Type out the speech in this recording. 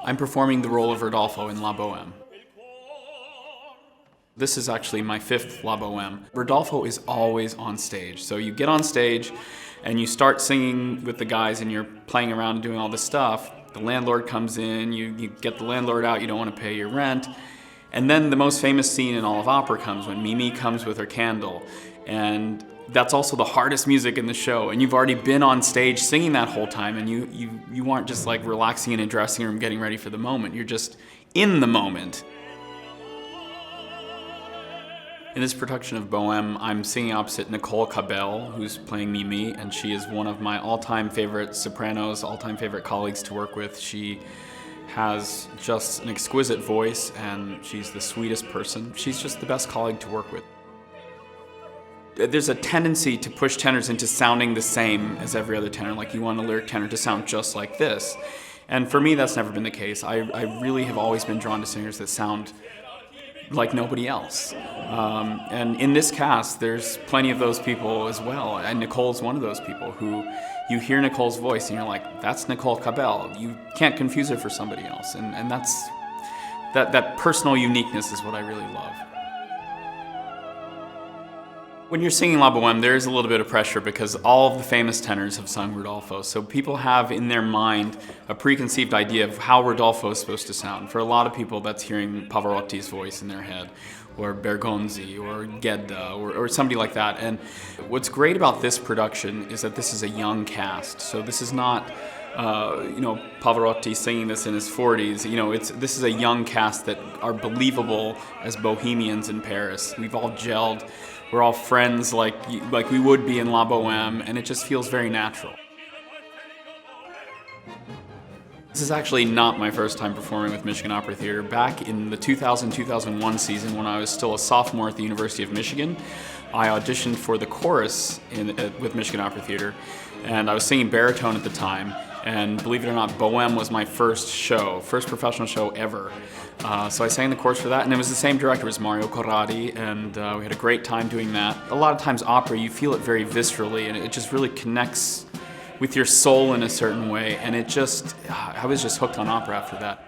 I'm performing the role of Rodolfo in LaBoheme. This is actually my 5th LaBoheme. Rodolfo is always on stage. So you get on stage and you start singing with the guys and you're playing around and doing all this stuff. The landlord comes in, you get the landlord out, you don't want to pay your rent. And then the most famous scene in all of opera comes when Mimi comes with her candle. And that's also the hardest music in the show. And you've already been on stage singing that whole time, and you aren't just like relaxing in a dressing room getting ready for the moment. You're just in the moment. In this production of Bohème, I'm singing opposite Nicole Cabell, who's playing Mimi, and she is one of my all-time favorite sopranos, all-time favorite colleagues to work with. She has just an exquisite voice, and she's the sweetest person. She's just the best colleague to work with. There's a tendency to push tenors into sounding the same as every other tenor, like you want a lyric tenor to sound just like this. And for me, that's never been the case. I really have always been drawn to singers that sound like nobody else. And in this cast, there's plenty of those people as well. And Nicole's one of those people who you hear Nicole's voice and you're like, that's Nicole Cabell. You can't confuse her for somebody else. And that personal uniqueness is what I really love. When you're singing La Boheme, there is a little bit of pressure because all of the famous tenors have sung Rodolfo. So people have in their mind a preconceived idea of how Rodolfo is supposed to sound. For a lot of people, that's hearing Pavarotti's voice in their head, or Bergonzi, or Gedda, or somebody like that. And what's great about this production is that this is a young cast. So this is not Pavarotti singing this in his 40s. This is a young cast that are believable as bohemians in Paris. We've all gelled. We're all friends like we would be in La Boheme, and it just feels very natural. This is actually not my first time performing with Michigan Opera Theater. Back in the 2000-2001 season, when I was still a sophomore at the University of Michigan, I auditioned for the chorus with Michigan Opera Theater, and I was singing baritone at the time. And believe it or not, Bohème was my first professional show ever. So I sang the chorus for that, and it was the same director as Mario Corradi, and we had a great time doing that. A lot of times opera, you feel it very viscerally, and it just really connects with your soul in a certain way, and I was just hooked on opera after that.